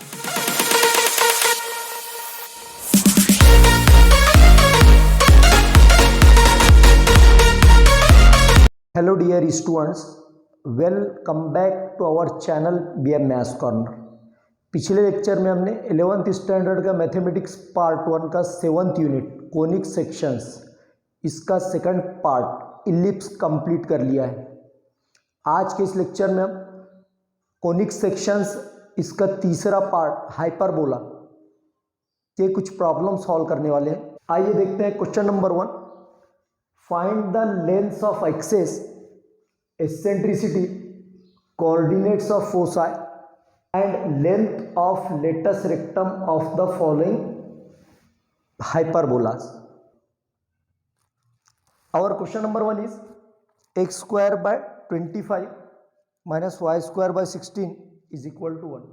Hello dear students, welcome back to our channel BM Maths Corner। पिछले lecture में हमने 11th standard का mathematics part 1 का 7th unit conic sections इसका second part ellipse complete कर लिया है। आज के इस लेक्चर में हम कोनिक सेक्शंस इसका तीसरा पार्ट हाइपरबोला के कुछ प्रॉब्लम सॉल्व करने वाले हैं। आइए देखते हैं question number 1। Find the lengths of axis, eccentricity, coordinates of foci and length of latus rectum of the following hyperbolas. Our question number 1 is x square by 25 minus y square by 16 is equal to 1.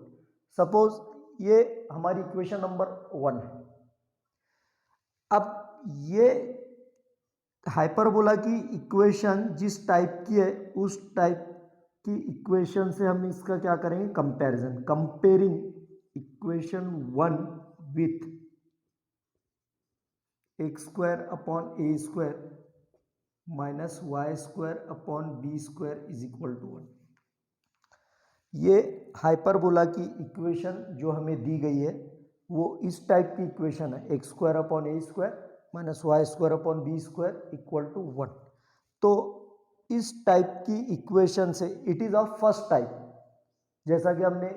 Suppose ये हमारी equation number 1 है। अब ये hyperbola की equation जिस type की है उस टाइप की इक्वेशन से हम इसका क्या करेंगे, comparison. Comparing equation 1 with x square upon A square minus y square upon B square is equal to 1। ये हाइपरबोला की इक्वेशन जो हमें दी गई है वो इस टाइप की इक्वेशन है, x square upon A square minus y square upon B square equal to 1। तो इस टाइप की इक्वेशन से it is of first type, जैसा कि हमने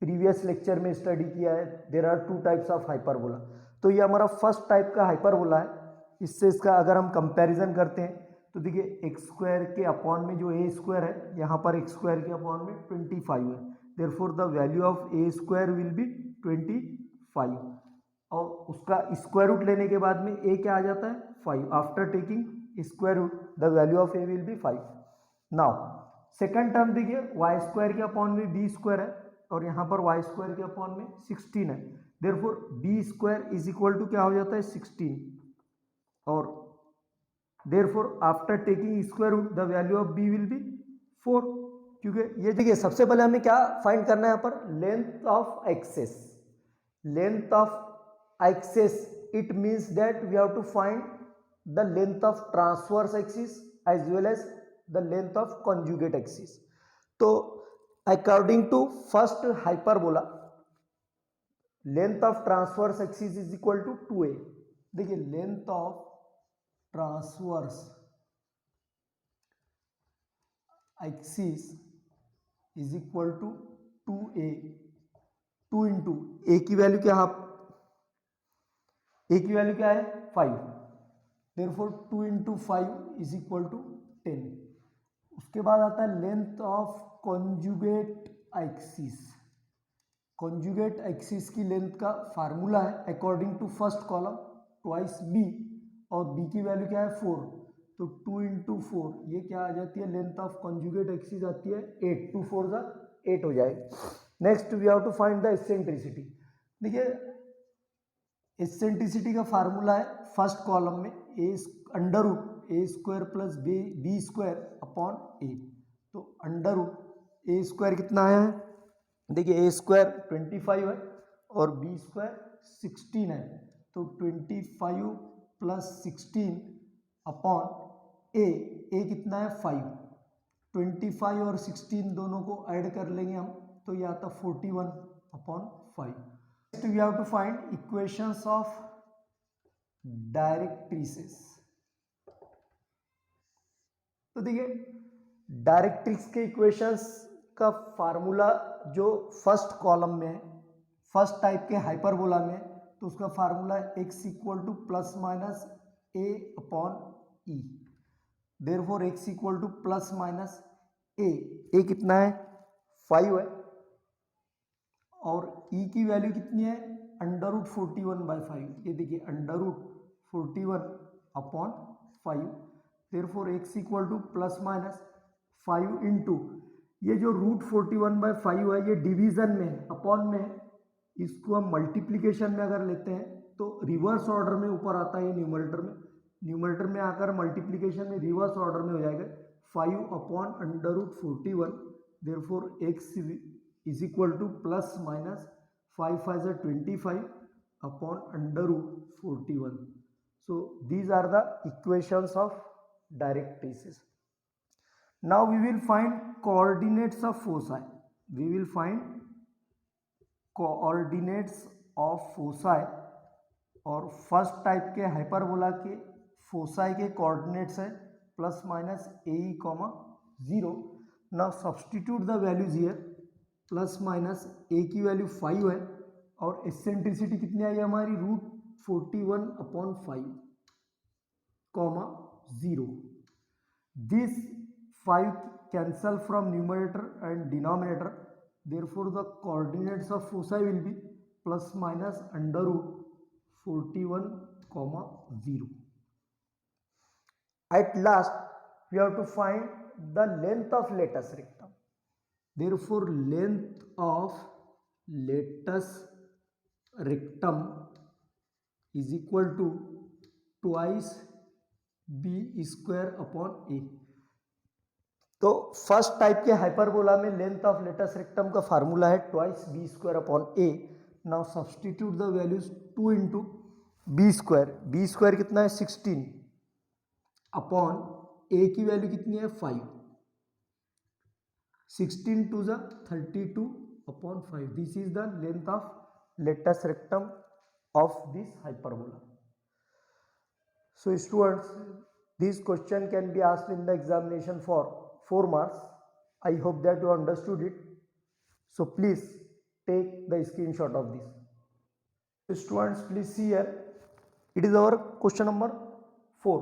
प्रीवियस लेक्चर में स्टडी किया है, there are 2 types of hyperbola. तो ये हमारा फर्स्ट टाइप का हाइपरबोला है। इससे इसका अगर हम कंपैरिजन करते हैं तो देखिए एक्स स्क्वायर के अपॉन में जो ए स्क्वायर है, यहाँ पर एक्स स्क्वायर के अपॉन में 25 है, therefore the value of A square will B 25 और उसका स्क्वायर रूट लेने के बाद में ए क्या आ जाता है, 5। After taking square root the value of A will be 5। Now second term देखिए वाई स्क्वायर के अपॉन में बी स्क्वायर है और यहाँ पर वाई स्क्वायर के अपॉन में 16 है, therefore b square is equal to क्या हो जाता है 16 और therefore after taking square root the value of b will be 4। क्योंकि ये देखिए सबसे पहले हमें क्या फाइंड करना है यहाँ पर, length of axis. Length of axis, it means that we have to find the length of transverse axis as well as the length of conjugate axis. तो according to first hyperbola, length of transverse axis is equal to 2a। देखिए length of transverse axis is equal to 2a। 2 into a की value क्या है, a की value क्या है 5, therefore 2 into 5 is equal to 10। उसके बाद आता है length of conjugate axis. Conjugate axis की लेंथ का फार्मूला है according to first column twice b और बी की वैल्यू क्या है 4, तो 2 इंटू 4 ये क्या आ जाती है, लेंथ ऑफ कॉन्जुगेट एक्सिस आती है 8, 2 4 जा 8 हो जाएगी। Next we have to find the eccentricity. देखिए एसेंट्रिसिटी का फार्मूला है फर्स्ट कॉलम में A under root A square plus B square upon A. तो अंडर रूट ए स्क्वायर कितना आया है, देखिए ए स्क्वायर 25 है और बी स्क्वायर 16 है, तो 25 प्लस 16 अपॉन ए कितना है 5। 25 और 16 दोनों को ऐड कर लेंगे हम तो ये आता 41 upon 5। Next we have to find equations of directrices। तो देखिए डायरेक्ट्रिक्स के इक्वेशंस का फार्मूला जो फर्स्ट कॉलम में है, फर्स्ट टाइप के हाइपरबोला में, तो उसका फार्मूला है x equal to plus minus a upon E. Therefore x equal to plus minus a कितना है 5 है और e की वैल्यू कितनी है अंडर रूट 41/5। ये देखिए under root 41 upon 5, therefore x equal to plus minus 5 into ये जो रूट 41/5 है ये डिवीजन में है, अपॉन में है, इसको हम मल्टीप्लीकेशन में अगर लेते हैं तो रिवर्स ऑर्डर में ऊपर आता है, ये न्यूमरेटर में आकर मल्टीप्लीकेशन में रिवर्स ऑर्डर में हो जाएगा 5 upon under root 41, therefore x is equal to plus minus 5 5 is 25 upon under root 41. So these are the equations of directrices. Now we will find coordinates of foci. We will find coordinates of foci और first type के hyperbola के foci के coordinates है plus minus a comma 0. Now substitute the values here. Plus minus a की value 5 है और eccentricity कितनी आई हमारी root 41 upon 5 comma 0. This 5 cancel from numerator and denominator. Therefore the coordinates of foci will be plus minus under root 41 comma 0. At last we have to find the length of latus rectum. Therefore length of latus rectum is equal to twice b square upon a. तो first type के hyperbola में length of latus rectum का formula है twice b square upon a. Now substitute the values 2 into b square कितना है 16 upon ए की value कितनी है 5. 16 टू ज 32 upon 5. This is the length of latus rectum of this hyperbola. So students, this question can be asked in the examination for 4 marks. I hope that you understood it. So please take the screenshot of this. So students, please see here. It is our question number 4.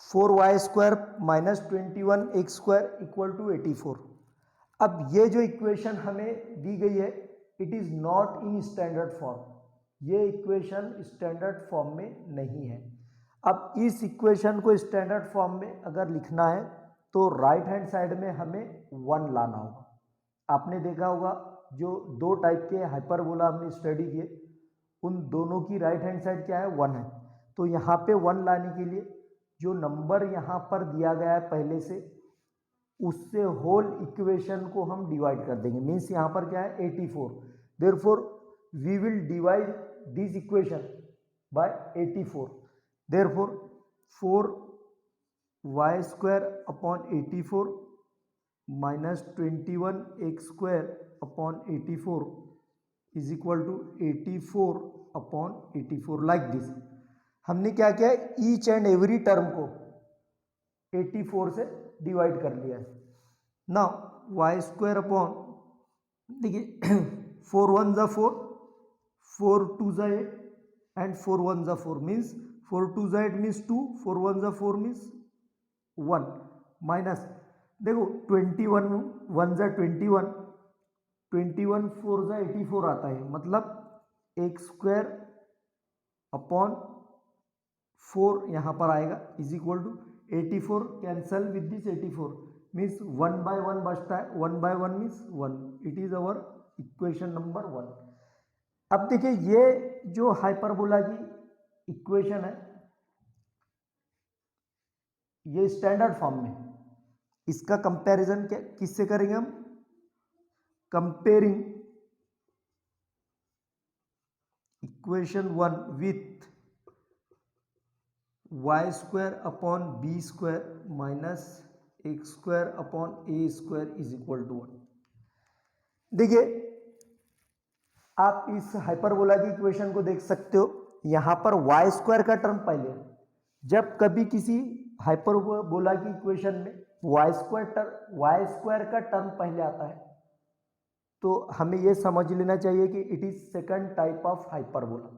4y square minus 21x square equal to 84. अब ये जो equation हमें दी गई है, it is not in standard form. ये equation standard form में नहीं है. अब इस इक्वेशन को स्टैंडर्ड फॉर्म में अगर लिखना है तो राइट हैंड साइड में हमें 1 लाना होगा. आपने देखा होगा जो दो टाइप के हाइपरबोला हमने स्टडी किए, उन दोनों की राइट हैंड साइड क्या है 1 है. तो यहाँ पे 1 लाने के लिए जो नंबर यहाँ पर दिया गया है पहले से, उससे होल इक्वेशन को हम डिवाइड कर देंगे. मीन्स यहाँ पर क्या है 84. Therefore we will divide this equation by 84. Therefore 4y square upon 84 minus 21x square upon 84 is equal to 84 upon 84. like this. हमने क्या किया है, ईच एंड एवरी टर्म को 84 से डिवाइड कर लिया है. नाउ y स्क्वायर अपॉन, देखिए 4 1 जा 4, 4 2 जा 8 एंड 4 1 जा 4 मीन्स 4 2 जा 8 मीन्स 2, 4 1 जा 4 मीन्स 1 माइनस, देखो 21 1 जा 21, 21 4 जा 84 आता है. मतलब x स्क्वायर अपॉन 4 यहाँ पर आएगा is equal to 84. Cancel with this 84 means 1 by 1 बचता है. 1 by 1 means 1. It is our equation number 1. अब देखिए ये जो हाइपरबोला की इक्वेशन है ये स्टैंडर्ड फॉर्म में, इसका कंपैरिजन किससे करेंगे हम, comparing equation 1 with y square upon B square minus x square upon A square is equal to 1. देखिए आप इस हाइपरबोला की इक्वेशन को देख सकते हो, यहां पर y स्क्वायर का टर्म पहले है. जब कभी किसी हाइपरबोला की इक्वेशन में y स्क्वायर का टर्म पहले आता है तो हमें यह समझ लेना चाहिए कि it is second type of hyperbola.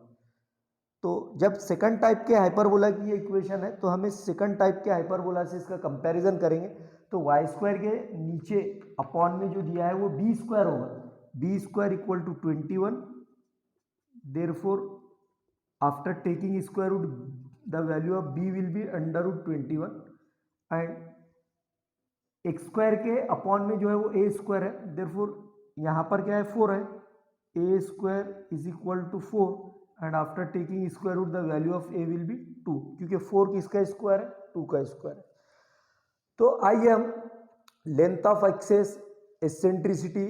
तो जब सेकंड टाइप के हाइपरबोला की ये इक्वेशन है तो हमें सेकंड टाइप के हाइपरबोला से इसका कंपैरिजन करेंगे. तो y स्क्वायर के नीचे अपॉन में जो दिया है वो बी स्क्वायर होगा. B square equal to 21. Therefore after taking square root the value of b will be under root 21 and x square के अपॉन में जो है वो ए स्क्वायर है. देयरफॉर यहाँ पर क्या है 4 है. A square is equal to 4 and after taking square root the value of A will be 2, क्योंकि 4 किसका स्क्वायर है 2 का स्क्वायर है. तो आइए हम length of axes, eccentricity,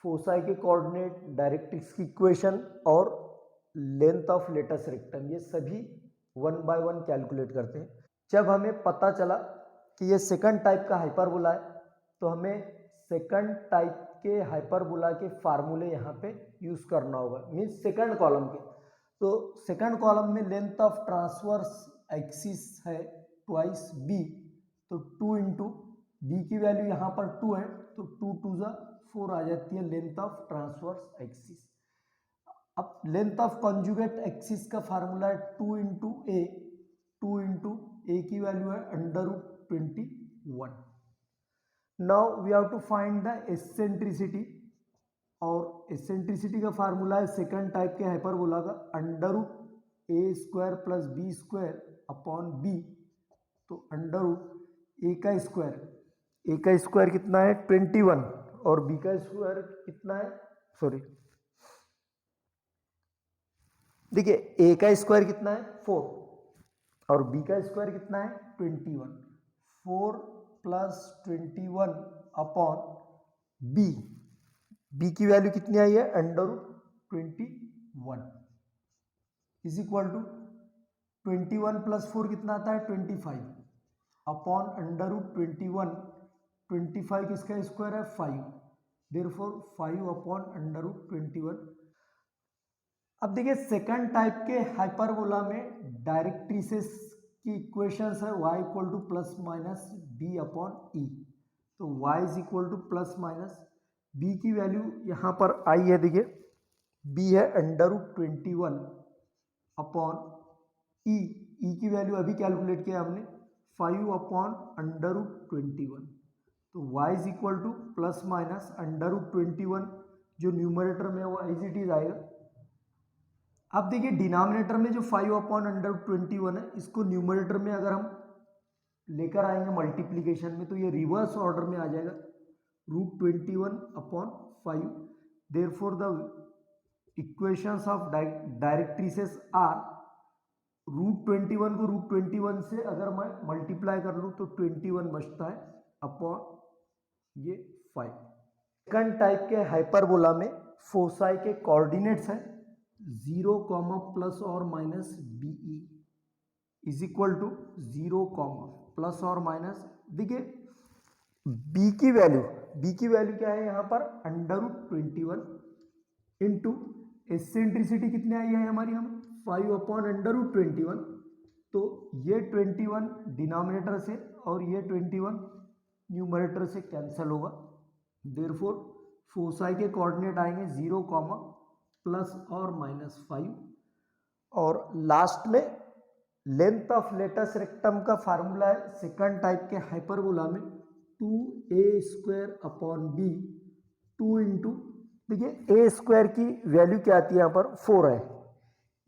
foci के कोऑर्डिनेट, डायरेक्ट्रिक्स की इक्वेशन और लेंथ ऑफ लेटस रेक्टम, ये सभी 1 बाय 1 कैलकुलेट करते हैं। जब हमें पता चला कि ये सेकंड टाइप का हाइपरबोला है तो हमें सेकंड टाइप के हाइपरबोला के फार्मूले यहाँ पे यूज करना होगा, मीन्स सेकंड कॉलम के। तो सेकंड कॉलम में लेंथ ऑफ ट्रांसवर्स एक्सिस है ट्वाइस बी, तो 2 इंटू बी की वैल्यू यहाँ पर 2 है तो 2 2 जा 4 आ जाती है लेंथ ऑफ ट्रांसवर्स एक्सिस। अब लेंथ ऑफ कॉन्जुगेट एक्सिस का फार्मूला है 2 इंटू ए, 2 इंटू ए की वैल्यू है √21। Now we have to find the eccentricity, और एसेंट्रिसिटी का फार्मूला है सेकंड टाइप के हाइपरबोला का √a² plus b² upon b, तो √a का स्क्वायर कितना है 21 और b का स्क्वायर कितना है, सॉरी देखिए a का स्क्वायर कितना है 4 और b का स्क्वायर कितना है 21, 4 प्लस 21 अपॉन b की वैल्यू कितनी आई है √21 इज इक्वल टू 21 प्लस 4 कितना आता है 25 अपॉन √21, 25 किसका स्क्वायर है 5, देयरफॉर 5 अपॉन √21। अब देखिए सेकंड टाइप के हाइपरबोला में डायरेक्ट्रिसेस की इक्वेशंस है y equal to plus minus B upon E, तो y is equal to plus minus b की वैल्यू यहाँ पर आई है, देखिए b है √21 अपॉन ई की वैल्यू अभी कैलकुलेट किया हमने 5 अपॉन √21, तो y is equal to plus minus √21, जो न्यूमरेटर में वो एज इट इज आएगा। अब देखिए डिनोमिनेटर में जो 5 अपॉन √21 है, इसको न्यूमरेटर में अगर हम लेकर आएंगे मल्टीप्लीकेशन में तो ये रिवर्स ऑर्डर में आ जाएगा √21 upon 5, therefore the equations of directrices are √21 को √21 से अगर मैं मल्टीप्लाई कर लूँ तो 21 बचता है अपॉन ये 5। सेकंड टाइप के हाइपरबोला में फोसाई के कोऑर्डिनेट्स हैं 0, प्लस और minus b e is equal to 0, plus और माइनस, देखिए b की वैल्यू क्या है यहाँ पर √21 इंटू एसेंट्रिसिटी कितने आई है हमारी, हम 5 अपॉन √21, तो ये 21 डिनोमिनेटर से और ये 21 न्यूमरेटर से कैंसिल होगा, देयरफॉर फोसाई के कोऑर्डिनेट आएंगे 0, प्लस और माइनस 5, और लास्ट में लेंथ ऑफ लेटस रेक्टम का फार्मूला है सेकंड टाइप के हाइपरबोला में 2a² अपॉन b, 2 इंटू देखिए a स्क्वायर की वैल्यू क्या आती है यहाँ पर 4 है,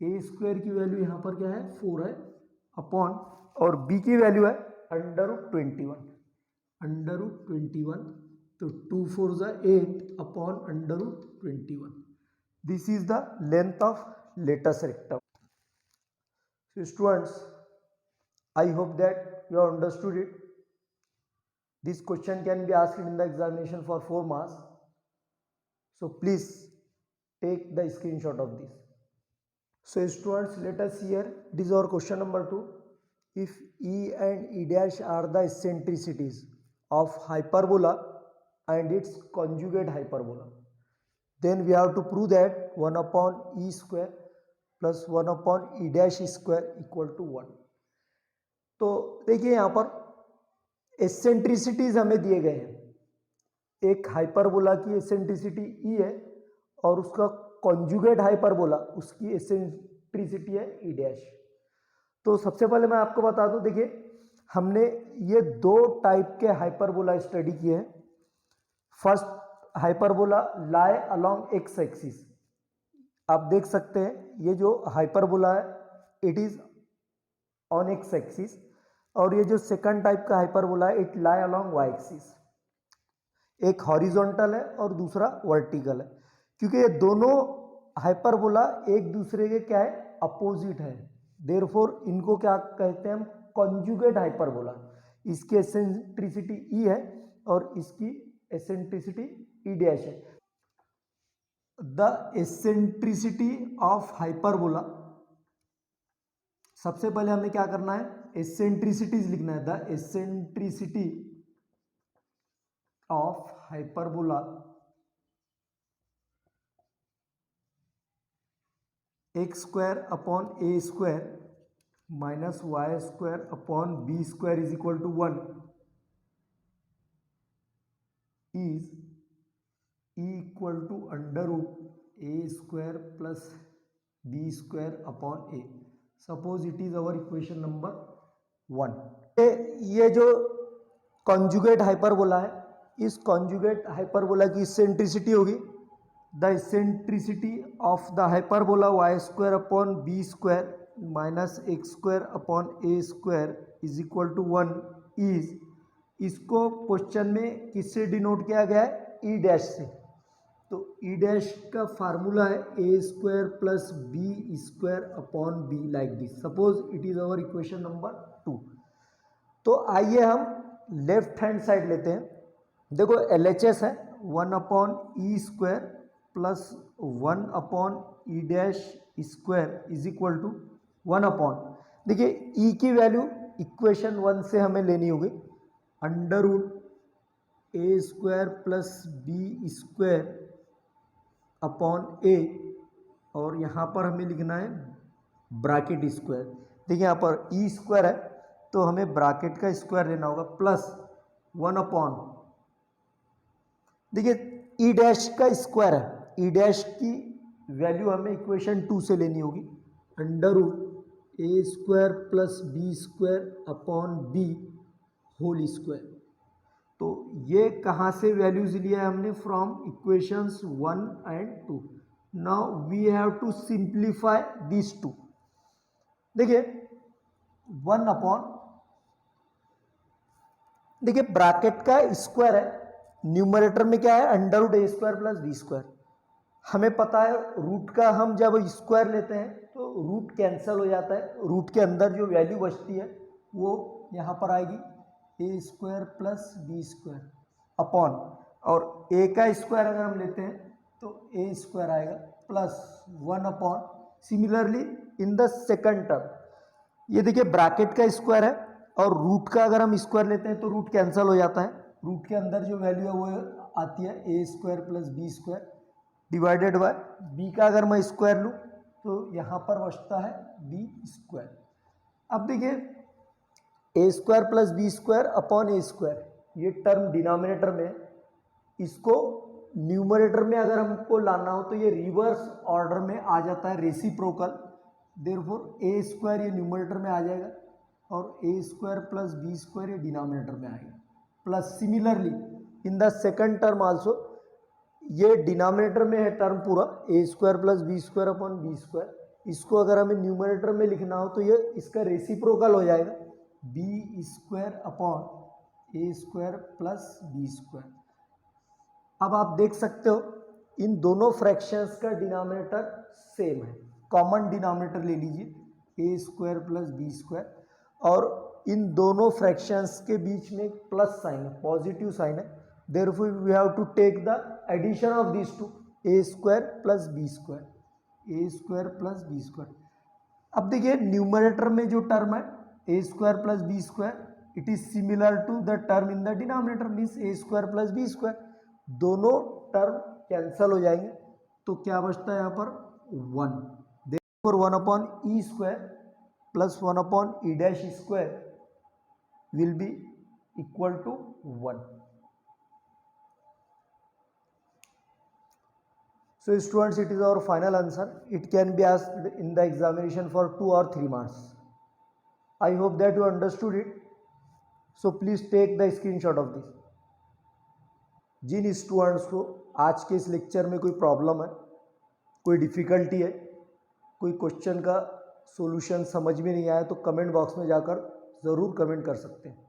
a स्क्वायर की वैल्यू यहाँ पर क्या है 4 है अपॉन, और b की वैल्यू है √21, तो 2 4 जा 8 upon √21, this is the length of latus rectum. So students, I hope that you have understood it. This question can be asked in the examination for 4 marks. So please take the screenshot of this. So students, let us hear. This is our question number 2. If E and E dash are the eccentricities of hyperbola and its conjugate hyperbola, then we have to prove that 1 upon E square plus 1 upon E dash square equal to 1। तो देखिए यहाँ पर eccentricities हमें दिए गए हैं, एक hyperbola की एसेंट्रिसिटी ई है और उसका कॉन्जुगेट हाइपरबोला उसकी एसेंट्रिसिटी है ई डैश। तो सबसे पहले मैं आपको बता दूं, देखिए हमने ये 2 टाइप के हाइपरबोला स्टडी किए हैं। First hyperbola lie along x axis, आप देख सकते हैं ये जो हाइपरबोला है it is on x axis, और ये जो सेकंड टाइप का हाइपरबोला है it lie along y axis. एक हॉरिजॉन्टल है और दूसरा वर्टिकल है, क्योंकि ये दोनों हाइपरबोला एक दूसरे के क्या है अपोजिट है, देयरफॉर इनको क्या कहते हैं हम कॉन्जुगेट हाइपरबोला। इसकी एसेंट्रिसिटी ई है और इसकी एसेंट्रिसिटी ई डैश है। द एसेंट्रिसिटी ऑफ हाइपरबोला, सबसे पहले हमें क्या करना है, एसेंट्रिसिटीज लिखना है। The eccentricity of hyperbola x square upon A square minus y square upon B square is equal to 1 is equal to under root A square plus B square upon a. Suppose it is our equation number 1। ये जो conjugate hyperbola है, इस conjugate hyperbola की eccentricity होगी the eccentricity of the hyperbola y square upon B square minus x square upon A square is equal to 1 is, इसको question में किससे denote किया गया है, ई डैश से। तो ई डैश का फार्मूला है A square plus B square upon B, like this. Suppose it is our equation number 2। तो आइए हम लेफ्ट हैंड साइड लेते हैं। देखो LHS है 1 upon E square plus 1 upon E dash square is equal to 1 upon, देखिए e की value equation 1 से हमें लेनी होगी, under root A square plus B square upon A, और यहाँ पर हमें लिखना है ब्रैकेट स्क्वायर। देखिए यहाँ पर ई स्क्वायर है तो हमें ब्रैकेट का स्क्वायर लेना होगा प्लस 1 अपॉन, देखिए ई डैश का स्क्वायर है, ई डैश की वैल्यू हमें इक्वेशन 2 से लेनी होगी, अंडर रूट ए square plus B square upon B whole square. तो ये कहाँ से वैल्यूज लिया है हमने, from equations 1 and 2। Now we have to simplify this 2। देखिए 1 अपॉन, देखिए ब्रैकेट का स्क्वायर है, न्यूमरेटर में क्या है, अंडर रूट ए स्क्वायर प्लस बी स्क्वायर। हमें पता है रूट का हम जब स्क्वायर लेते हैं तो रूट कैंसिल हो जाता है, रूट के अंदर जो वैल्यू बचती है वो यहाँ पर आएगी A square plus B square upon, और ए का स्क्वायर अगर हम लेते हैं तो ए स्क्वायर आएगा plus 1 upon. Similarly in the second term, ये देखिए ब्रैकेट का स्क्वायर है और रूट का अगर हम स्क्वायर लेते हैं तो रूट कैंसिल हो जाता है, रूट के अंदर जो वैल्यू है वो आती है A square plus B square divided by B का अगर मैं स्क्वायर लूँ तो यहाँ पर बचता है बी स्क्वायर। अब देखिए A square plus B square upon A square, ये टर्म डिनोमिनेटर में, इसको न्यूमरेटर में अगर हमको लाना हो तो ये रिवर्स ऑर्डर में आ जाता है, रेसिप्रोकल। देयरफॉर ए स्क्वायर ये न्यूमरेटर में आ जाएगा और A square plus B square ये डिनोमिनेटर में आएगा, plus similarly in the second term also, ये डिनोमिनेटर में है टर्म पूरा A square plus B square upon B square, इसको अगर हमें न्यूमरेटर में लिखना हो तो ये इसका रेसिप्रोकल हो जाएगा बी स्क्वायर अपॉन ए स्क्वायर प्लस बी स्क्वायर। अब आप देख सकते हो इन दोनों फ्रैक्शंस का डिनोमिनेटर सेम है, कॉमन डिनोमिनेटर ले लीजिए a square plus B square, और इन दोनों फ्रैक्शंस के बीच में प्लस साइन है, पॉजिटिव साइन है। Therefore we have to take the addition of this two, a square plus B square, a square plus B square. अब देखिए न्यूमरेटर में जो टर्म है A square plus B square, it is similar to the term in the denominator, means A square plus B square, दोनों term cancel हो जाएंगे तो क्या बचता है यहाँ पर 1। Therefore 1 upon E square plus 1 upon E dash square will be equal to 1। So students, it is our final answer. It can be asked in the examination for 2 or 3 marks. I hope that you understood it. So please take the screenshot of this. जिन students को आज के इस lecture में कोई problem है, कोई difficulty है, कोई क्वेश्चन का सॉल्यूशन समझ में नहीं आया तो कमेंट बॉक्स में जाकर ज़रूर कमेंट कर सकते हैं।